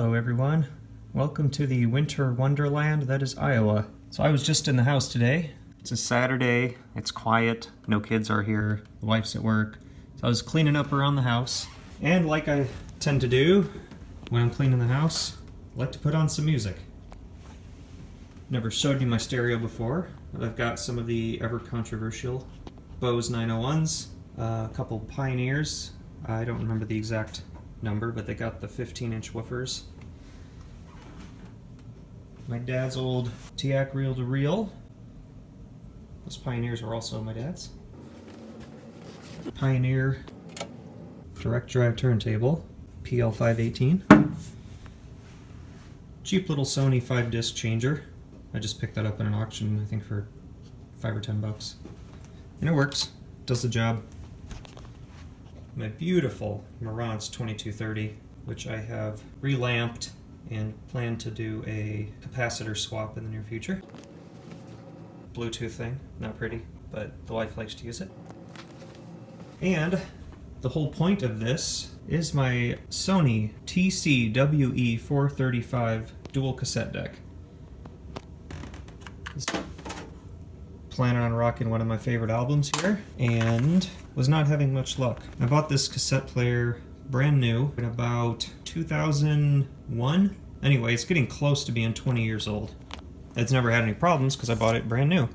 Hello everyone, welcome to the winter wonderland that is Iowa. So I was just in the house today. It's a Saturday, it's quiet, no kids are here, the wife's at work. So I was cleaning up around the house, and like I tend to do when I'm cleaning the house, I like to put on some music. Never showed you my stereo before, but I've got some of the ever controversial Bose 901s, a couple Pioneers. I don't remember the exact number, but they got the 15-inch woofers. My dad's old TIAC reel-to-reel. Those Pioneers were also my dad's. Pioneer direct drive turntable, PL518. Cheap little Sony 5-disc changer. I just picked that up in an auction, I think for $5 or $10. And it works, does the job. My beautiful Marantz 2230, which I have relamped and plan to do a capacitor swap in the near future. Bluetooth thing, not pretty, but the wife likes to use it. And the whole point of this is my Sony TC-WE435 dual cassette deck. Planning on rocking one of my favorite albums here, and was not having much luck. I bought this cassette player brand new in about 2001. Anyway, it's getting close to being 20 years old. It's never had any problems because I bought it brand new.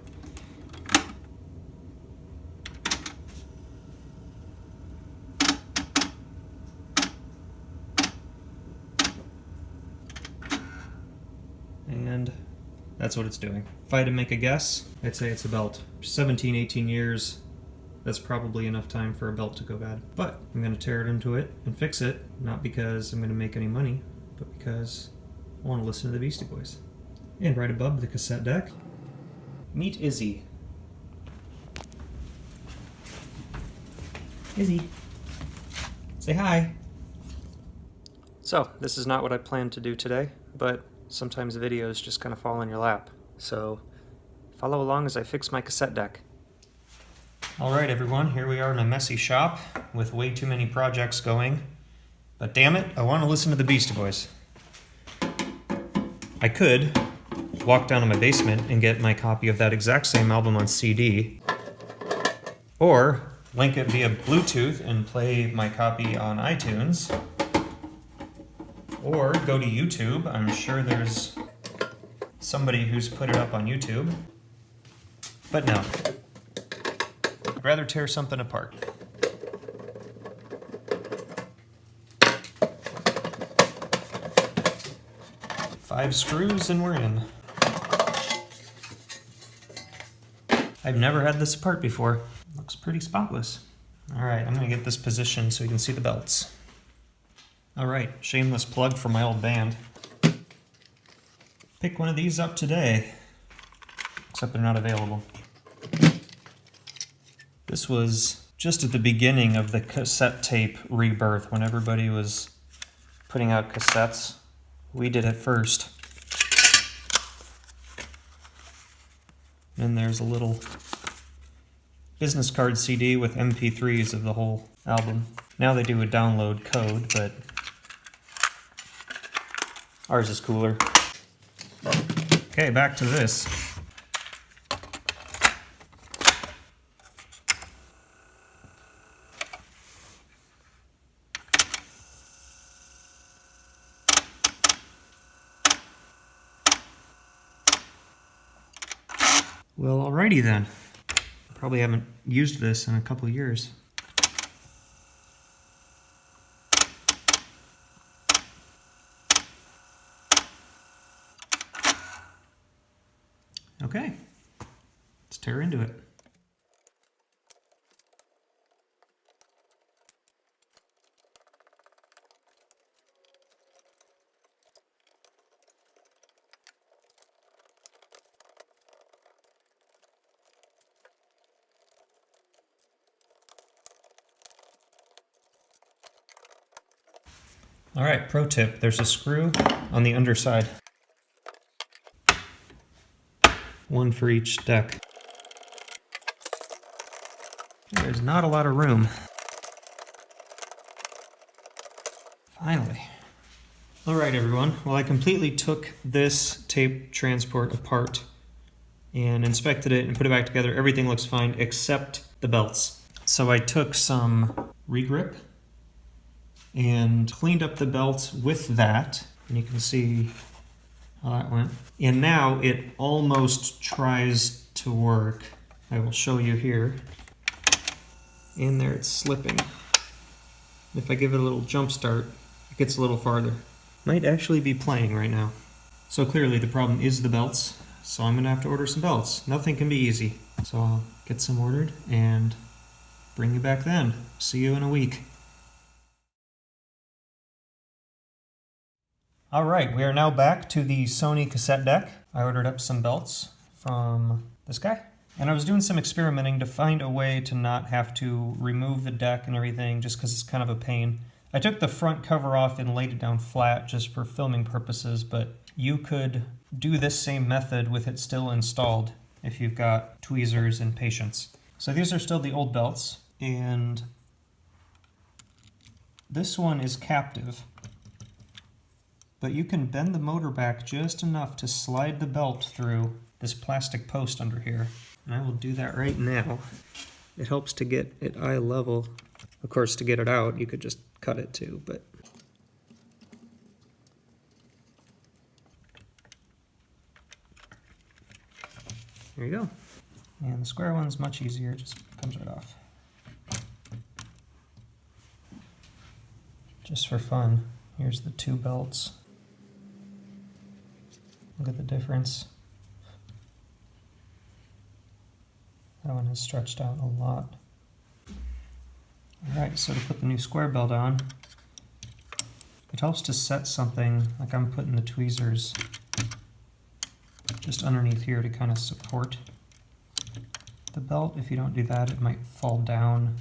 And that's what it's doing. If I had to make a guess, I'd say it's about 17, 18 years. That's probably enough time for a belt to go bad. But I'm going to tear it into it and fix it, not because I'm going to make any money, but because I want to listen to the Beastie Boys. And right above the cassette deck, meet Izzy. Izzy, say hi. So, this is not what I planned to do today, but sometimes videos just kind of fall in your lap. So, follow along as I fix my cassette deck. Alright everyone, here we are in a messy shop with way too many projects going. But damn it, I want to listen to the Beastie Boys. I could walk down to my basement and get my copy of that exact same album on CD, or link it via Bluetooth and play my copy on iTunes, or go to YouTube. I'm sure there's somebody who's put it up on YouTube. But no. I'd rather tear something apart. Five screws and we're in. I've never had this apart before. Looks pretty spotless. Alright, I'm gonna get this positioned so you can see the belts. Alright, shameless plug for my old band. Pick one of these up today, except they're not available. This was just at the beginning of the cassette tape rebirth, when everybody was putting out cassettes. We did it first. And there's a little business card CD with MP3s of the whole album. Now they do a download code, but ours is cooler. Okay, back to this. Well, alrighty then. Probably haven't used this in a couple of years. Okay, let's tear into it. Alright, pro tip, there's a screw on the underside. One for each deck. There's not a lot of room. Finally. All right, everyone. Well, I completely took this tape transport apart and inspected it and put it back together. Everything looks fine except the belts. So I took some regrip and cleaned up the belts with that. And you can see how that went. And now it almost tries to work. I will show you here. And there it's slipping. If I give it a little jump start, it gets a little farther. Might actually be playing right now. So clearly the problem is the belts. So I'm gonna have to order some belts. Nothing can be easy. So I'll get some ordered and bring you back then. See you in a week. All right, we are now back to the Sony cassette deck. I ordered up some belts from this guy. And I was doing some experimenting to find a way to not have to remove the deck and everything just because it's kind of a pain. I took the front cover off and laid it down flat just for filming purposes, but you could do this same method with it still installed if you've got tweezers and patience. So these are still the old belts, and this one is captive, but you can bend the motor back just enough to slide the belt through this plastic post under here. And I will do that right now. It helps to get it eye level. Of course, to get it out, you could just cut it too, but there you go. And the square one's much easier, it just comes right off. Just for fun, here's the two belts. Look at the difference. That one has stretched out a lot. Alright, so to put the new square belt on, it helps to set something, like I'm putting the tweezers just underneath here to kind of support the belt. If you don't do that, it might fall down,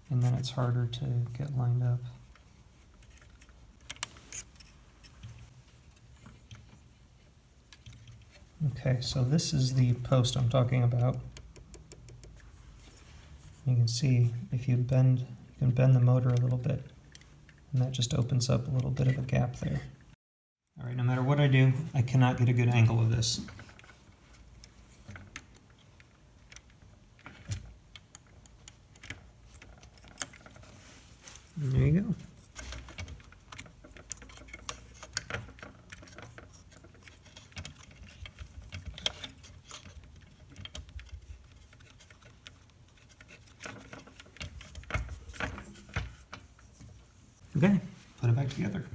and then it's harder to get lined up. Okay, so this is the post I'm talking about. You can see if you can bend the motor a little bit, and that just opens up a little bit of a gap there. All right, no matter what I do, I cannot get a good angle of this. And there you go. Okay, put it back together.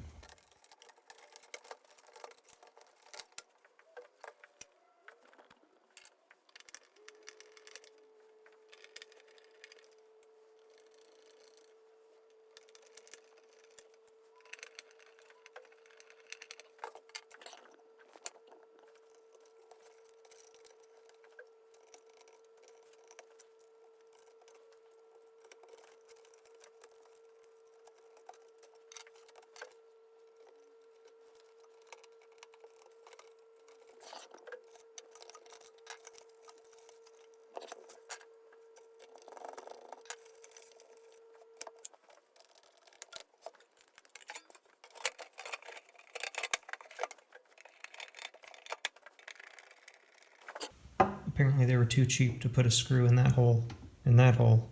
Apparently they were too cheap to put a screw in that hole,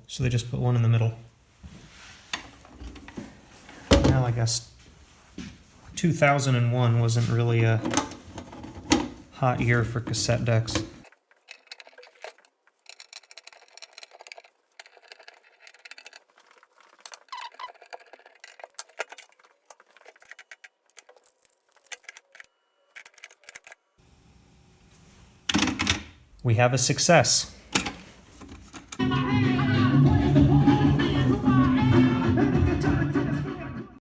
so they just put one in the middle. Well, I guess 2001 wasn't really a hot year for cassette decks. We have a success.